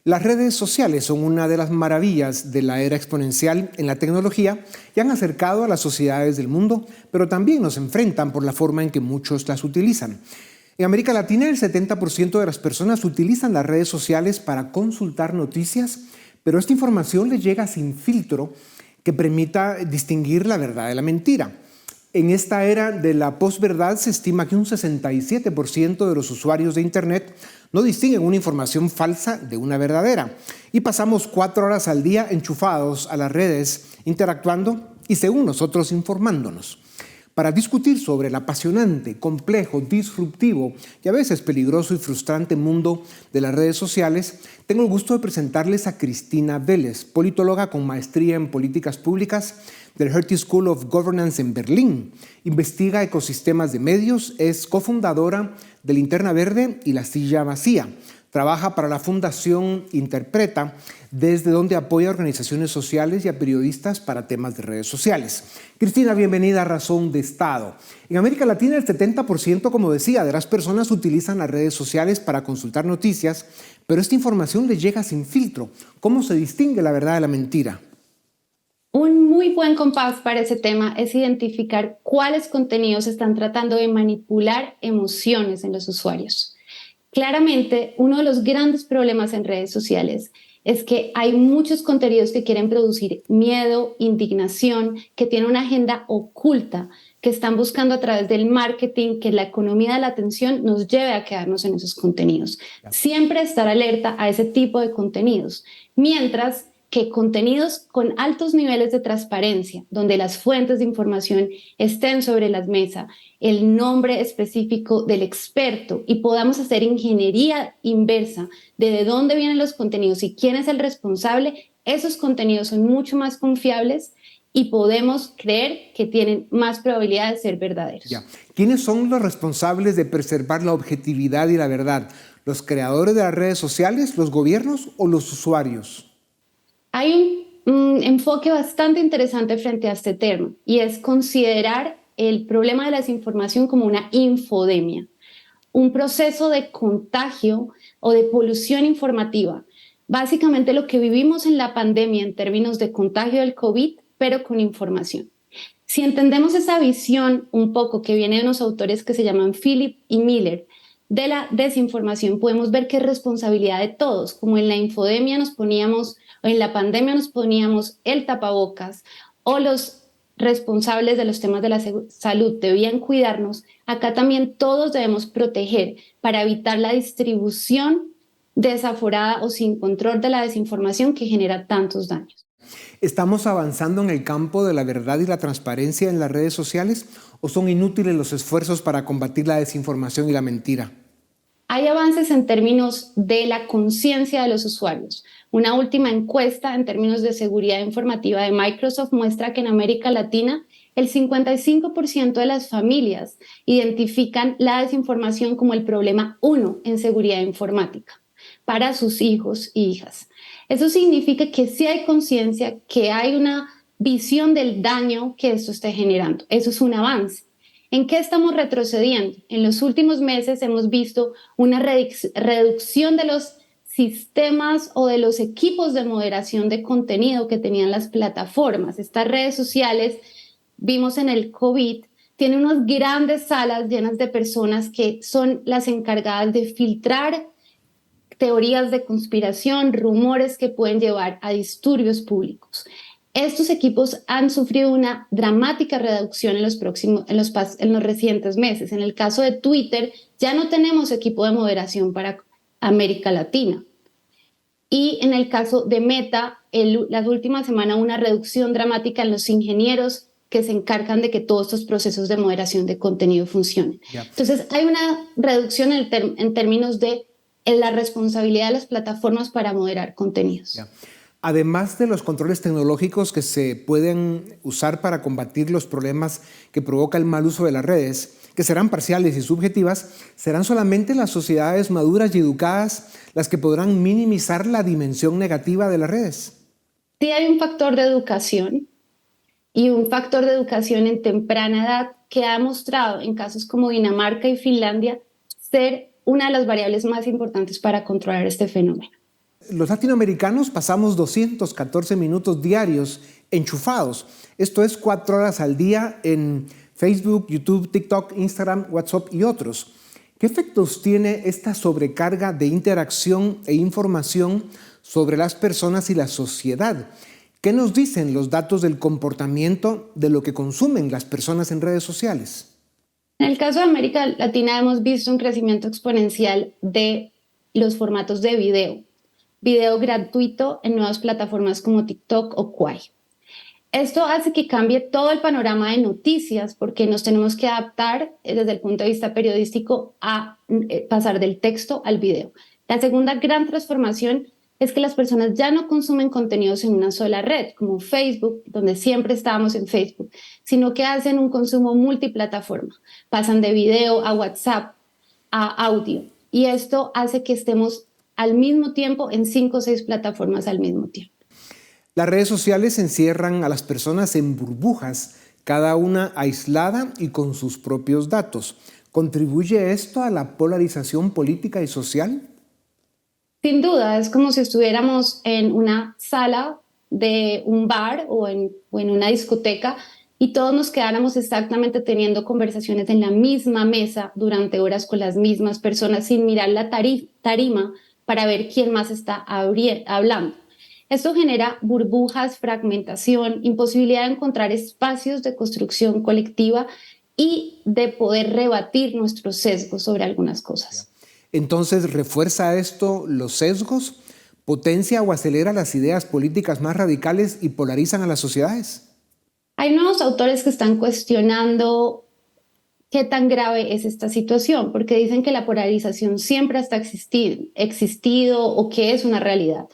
Las redes sociales son una de las maravillas de la era exponencial en la tecnología y han acercado a las sociedades del mundo, pero también nos enfrentan por la forma en que muchos las utilizan. En América Latina, el 70% de las personas utilizan las redes sociales para consultar noticias, pero esta información les llega sin filtro que permita distinguir la verdad de la mentira. En esta era de la posverdad se estima que un 67% de los usuarios de Internet no distinguen una información falsa de una verdadera. Y pasamos 4 horas al día enchufados a las redes, interactuando y, según nosotros, informándonos. Para discutir sobre el apasionante, complejo, disruptivo y a veces peligroso y frustrante mundo de las redes sociales, tengo el gusto de presentarles a Cristina Vélez, politóloga con maestría en políticas públicas del Hertie School of Governance en Berlín. Investiga ecosistemas de medios, es cofundadora de Linterna Verde y La Silla Vacía. Trabaja para la Fundación Interpreta, desde donde apoya a organizaciones sociales y a periodistas para temas de redes sociales. Cristina, bienvenida a Razón de Estado. En América Latina, el 70%, como decía, de las personas utilizan las redes sociales para consultar noticias, pero esta información les llega sin filtro. ¿Cómo se distingue la verdad de la mentira? Un muy buen compás para ese tema es identificar cuáles contenidos están tratando de manipular emociones en los usuarios. Claramente, uno de los grandes problemas en redes sociales es que hay muchos contenidos que quieren producir miedo, indignación, que tienen una agenda oculta, que están buscando a través del marketing que la economía de la atención nos lleve a quedarnos en esos contenidos. Siempre estar alerta a ese tipo de contenidos, mientras que contenidos con altos niveles de transparencia, donde las fuentes de información estén sobre la mesa, el nombre específico del experto y podamos hacer ingeniería inversa de dónde vienen los contenidos y quién es el responsable, esos contenidos son mucho más confiables y podemos creer que tienen más probabilidad de ser verdaderos. ¿Quiénes son los responsables de preservar la objetividad y la verdad? ¿Los creadores de las redes sociales, los gobiernos o los usuarios? Hay un enfoque bastante interesante frente a este tema y es considerar el problema de la desinformación como una infodemia, un proceso de contagio o de polución informativa. Básicamente lo que vivimos en la pandemia en términos de contagio del COVID, pero con información. Si entendemos esa visión un poco que viene de unos autores que se llaman Philip y Miller, de la desinformación, podemos ver que es responsabilidad de todos, como en la infodemia nos poníamos, o en la pandemia nos poníamos el tapabocas, o los responsables de los temas de la salud debían cuidarnos, acá también todos debemos proteger para evitar la distribución desaforada o sin control de la desinformación que genera tantos daños. ¿Estamos avanzando en el campo de la verdad y la transparencia en las redes sociales o son inútiles los esfuerzos para combatir la desinformación y la mentira? Hay avances en términos de la conciencia de los usuarios. Una última encuesta en términos de seguridad informativa de Microsoft muestra que en América Latina el 55% de las familias identifican la desinformación como el problema 1 en seguridad informática para sus hijos e hijas. Eso significa que sí hay conciencia, que hay una visión del daño que esto está generando. Eso es un avance. ¿En qué estamos retrocediendo? En los últimos meses hemos visto una reducción de los sistemas o de los equipos de moderación de contenido que tenían las plataformas. Estas redes sociales, vimos en el COVID, tienen unas grandes salas llenas de personas que son las encargadas de filtrar teorías de conspiración, rumores que pueden llevar a disturbios públicos. Estos equipos han sufrido una dramática reducción en los recientes meses. En el caso de Twitter, ya no tenemos equipo de moderación para América Latina. Y en el caso de Meta, las últimas semanas una reducción dramática en los ingenieros que se encargan de que todos estos procesos de moderación de contenido funcionen. Entonces, hay una reducción en términos de la responsabilidad de las plataformas para moderar contenidos. Además de los controles tecnológicos que se pueden usar para combatir los problemas que provoca el mal uso de las redes, que serán parciales y subjetivas, serán solamente las sociedades maduras y educadas las que podrán minimizar la dimensión negativa de las redes. Sí hay un factor de educación y un factor de educación en temprana edad que ha mostrado en casos como Dinamarca y Finlandia ser una de las variables más importantes para controlar este fenómeno. Los latinoamericanos pasamos 214 minutos diarios enchufados. Esto es 4 horas al día en Facebook, YouTube, TikTok, Instagram, WhatsApp y otros. ¿Qué efectos tiene esta sobrecarga de interacción e información sobre las personas y la sociedad? ¿Qué nos dicen los datos del comportamiento de lo que consumen las personas en redes sociales? En el caso de América Latina hemos visto un crecimiento exponencial de los formatos de video gratuito en nuevas plataformas como TikTok o Kwai. Esto hace que cambie todo el panorama de noticias porque nos tenemos que adaptar desde el punto de vista periodístico a pasar del texto al video. La segunda gran transformación es que las personas ya no consumen contenidos en una sola red, como Facebook, donde siempre estábamos en Facebook, sino que hacen un consumo multiplataforma. Pasan de video a WhatsApp, a audio. Y esto hace que estemos al mismo tiempo en 5 o 6 plataformas al mismo tiempo. Las redes sociales encierran a las personas en burbujas, cada una aislada y con sus propios datos. ¿Contribuye esto a la polarización política y social? Sin duda, es como si estuviéramos en una sala de un bar o en una discoteca y todos nos quedáramos exactamente teniendo conversaciones en la misma mesa durante horas con las mismas personas sin mirar la tarima para ver quién más está hablando. Esto genera burbujas, fragmentación, imposibilidad de encontrar espacios de construcción colectiva y de poder rebatir nuestros sesgos sobre algunas cosas. Entonces, ¿refuerza esto los sesgos? ¿Potencia o acelera las ideas políticas más radicales y polarizan a las sociedades? Hay nuevos autores que están cuestionando qué tan grave es esta situación, porque dicen que la polarización siempre hasta existido o que es una realidad.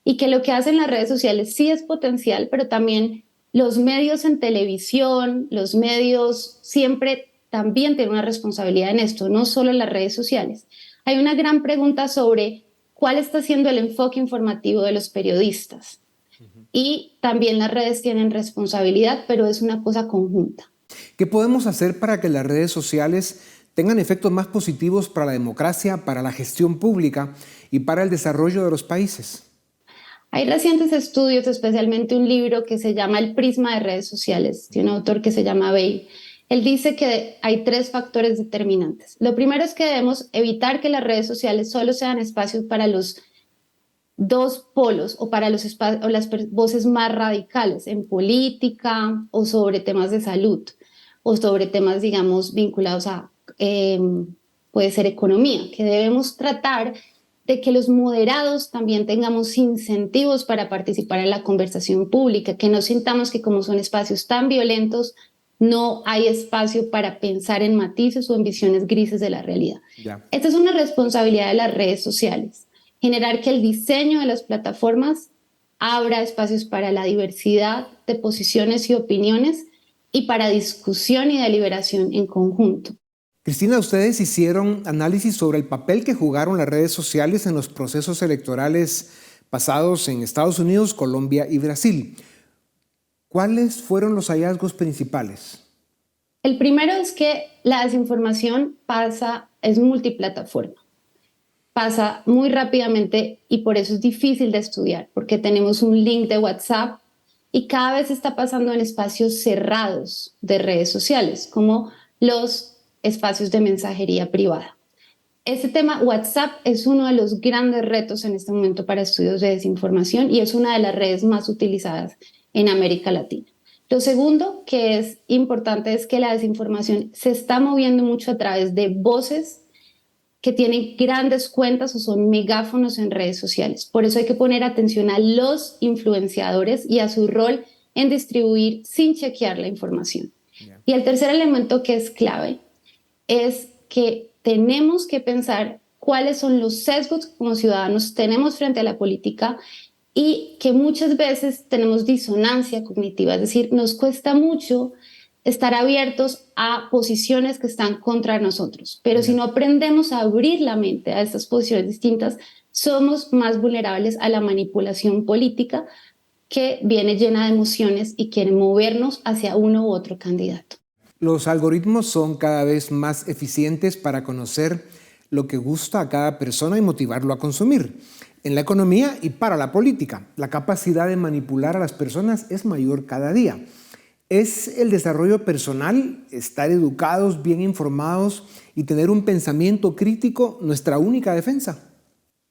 Y que lo que hacen las redes sociales sí es potencial, pero también los medios en televisión, los medios siempre también tienen una responsabilidad en esto, no solo las redes sociales. Hay una gran pregunta sobre cuál está siendo el enfoque informativo de los periodistas. Y también las redes tienen responsabilidad, pero es una cosa conjunta. ¿Qué podemos hacer para que las redes sociales tengan efectos más positivos para la democracia, para la gestión pública y para el desarrollo de los países? Hay recientes estudios, especialmente un libro que se llama El prisma de redes sociales, de un autor que se llama Bale. Él dice que hay 3 factores determinantes. Lo primero es que debemos evitar que las redes sociales solo sean espacios para los 2 polos o para las voces más radicales en política o sobre temas de salud o sobre temas, digamos, vinculados a, puede ser economía, que debemos tratar de que los moderados también tengamos incentivos para participar en la conversación pública, que no sintamos que como son espacios tan violentos, no hay espacio para pensar en matices o en visiones grises de la realidad. Esta es una responsabilidad de las redes sociales, generar que el diseño de las plataformas abra espacios para la diversidad de posiciones y opiniones y para discusión y deliberación en conjunto. Cristina, ustedes hicieron análisis sobre el papel que jugaron las redes sociales en los procesos electorales pasados en Estados Unidos, Colombia y Brasil. ¿Cuáles fueron los hallazgos principales? El primero es que la desinformación es multiplataforma. Pasa muy rápidamente y por eso es difícil de estudiar, porque tenemos un link de WhatsApp y cada vez está pasando en espacios cerrados de redes sociales, como los espacios de mensajería privada. Este tema, WhatsApp, es uno de los grandes retos en este momento para estudios de desinformación y es una de las redes más utilizadas en América Latina. Lo segundo que es importante es que la desinformación se está moviendo mucho a través de voces que tienen grandes cuentas o son megáfonos en redes sociales. Por eso hay que poner atención a los influenciadores y a su rol en distribuir sin chequear la información. Y el tercer elemento que es clave es que tenemos que pensar cuáles son los sesgos que como ciudadanos tenemos frente a la política y que muchas veces tenemos disonancia cognitiva, es decir, nos cuesta mucho estar abiertos a posiciones que están contra nosotros, pero si no aprendemos a abrir la mente a estas posiciones distintas, somos más vulnerables a la manipulación política que viene llena de emociones y quiere movernos hacia uno u otro candidato. Los algoritmos son cada vez más eficientes para conocer lo que gusta a cada persona y motivarlo a consumir. en la economía y para la política. La capacidad de manipular a las personas es mayor cada día. ¿Es el desarrollo personal, estar educados, bien informados y tener un pensamiento crítico nuestra única defensa?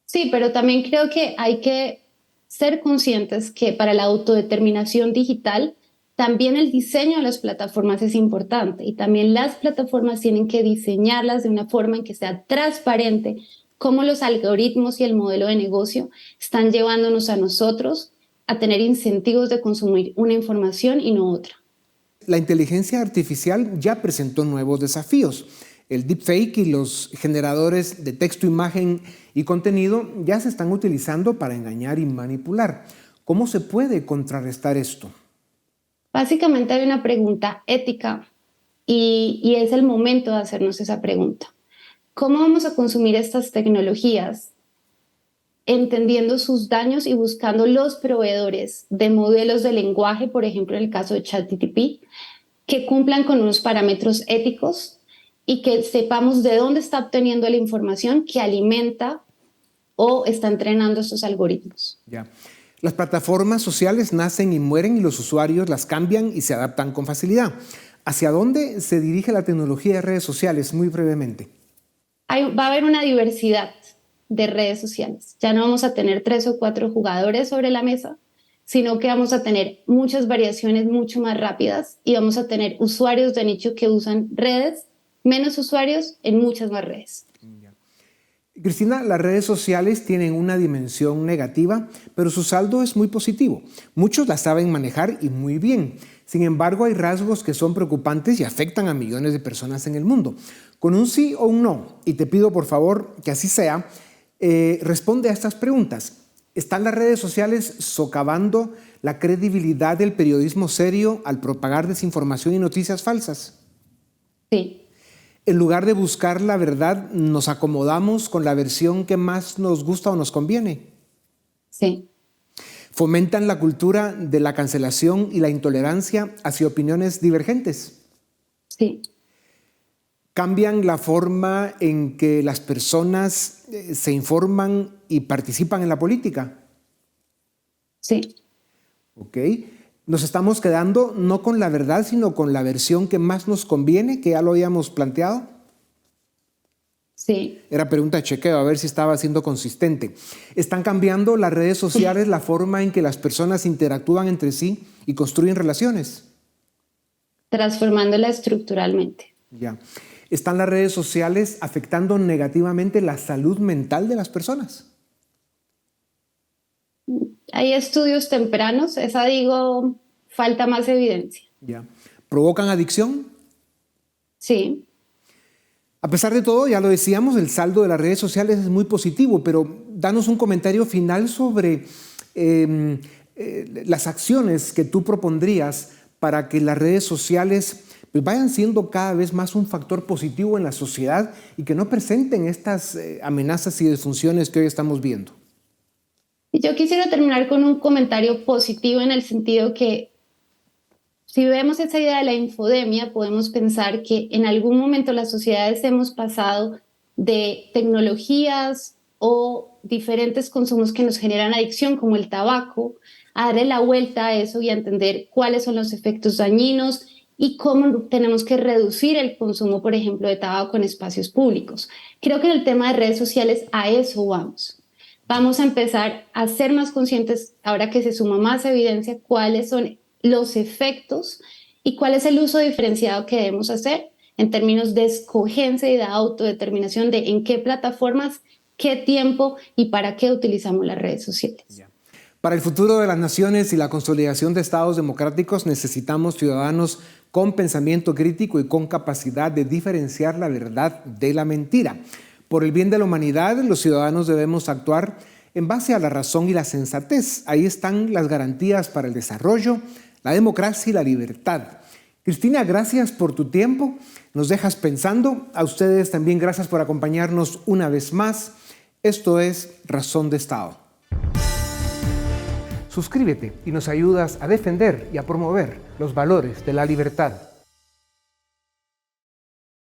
Sí, pero también creo que hay que ser conscientes que para la autodeterminación digital, también el diseño de las plataformas es importante y también las plataformas tienen que diseñarlas de una forma en que sea transparente cómo los algoritmos y el modelo de negocio están llevándonos a nosotros a tener incentivos de consumir una información y no otra. La inteligencia artificial ya presentó nuevos desafíos. El deepfake y los generadores de texto, imagen y contenido ya se están utilizando para engañar y manipular. ¿Cómo se puede contrarrestar esto? Básicamente hay una pregunta ética y es el momento de hacernos esa pregunta. ¿Cómo vamos a consumir estas tecnologías entendiendo sus daños y buscando los proveedores de modelos de lenguaje, por ejemplo, en el caso de ChatGPT, que cumplan con unos parámetros éticos y que sepamos de dónde está obteniendo la información que alimenta o está entrenando estos algoritmos? Ya. Las plataformas sociales nacen y mueren y los usuarios las cambian y se adaptan con facilidad. ¿Hacia dónde se dirige la tecnología de redes sociales? Muy brevemente. Va a haber una diversidad de redes sociales. Ya no vamos a tener 3 o 4 jugadores sobre la mesa, sino que vamos a tener muchas variaciones mucho más rápidas y vamos a tener usuarios de nicho que usan redes, menos usuarios en muchas más redes. Cristina, las redes sociales tienen una dimensión negativa, pero su saldo es muy positivo. Muchos las saben manejar y muy bien. Sin embargo, hay rasgos que son preocupantes y afectan a millones de personas en el mundo. Con un sí o un no, y te pido por favor que así sea, responde a estas preguntas. ¿Están las redes sociales socavando la credibilidad del periodismo serio al propagar desinformación y noticias falsas? Sí. En lugar de buscar la verdad, nos acomodamos con la versión que más nos gusta o nos conviene. Sí. Fomentan la cultura de la cancelación y la intolerancia hacia opiniones divergentes. Sí. Cambian la forma en que las personas se informan y participan en la política. Sí. ¿Ok? Nos estamos quedando no con la verdad, sino con la versión que más nos conviene, que ya lo habíamos planteado. Sí. Era pregunta de chequeo, a ver si estaba siendo consistente. ¿Están cambiando las redes sociales la forma en que las personas interactúan entre sí y construyen relaciones? Transformándola estructuralmente. Ya. ¿Están las redes sociales afectando negativamente la salud mental de las personas? Hay estudios tempranos, esa digo, falta más evidencia. Ya. ¿Provocan adicción? Sí. A pesar de todo, ya lo decíamos, el saldo de las redes sociales es muy positivo, pero danos un comentario final sobre las acciones que tú propondrías para que las redes sociales pues, vayan siendo cada vez más un factor positivo en la sociedad y que no presenten estas amenazas y disfunciones que hoy estamos viendo. Y yo quisiera terminar con un comentario positivo en el sentido que si vemos esa idea de la infodemia, podemos pensar que en algún momento las sociedades hemos pasado de tecnologías o diferentes consumos que nos generan adicción, como el tabaco, a darle la vuelta a eso y a entender cuáles son los efectos dañinos y cómo tenemos que reducir el consumo, por ejemplo, de tabaco en espacios públicos. Creo que en el tema de redes sociales a eso vamos. Vamos a empezar a ser más conscientes, ahora que se suma más evidencia, cuáles son los efectos y cuál es el uso diferenciado que debemos hacer en términos de escogencia y de autodeterminación de en qué plataformas, qué tiempo y para qué utilizamos las redes sociales. Para el futuro de las naciones y la consolidación de estados democráticos necesitamos ciudadanos con pensamiento crítico y con capacidad de diferenciar la verdad de la mentira. Por el bien de la humanidad, los ciudadanos debemos actuar en base a la razón y la sensatez. Ahí están las garantías para el desarrollo, la democracia y la libertad. Cristina, gracias por tu tiempo. Nos dejas pensando. A ustedes también gracias por acompañarnos una vez más. Esto es Razón de Estado. Suscríbete y nos ayudas a defender y a promover los valores de la libertad.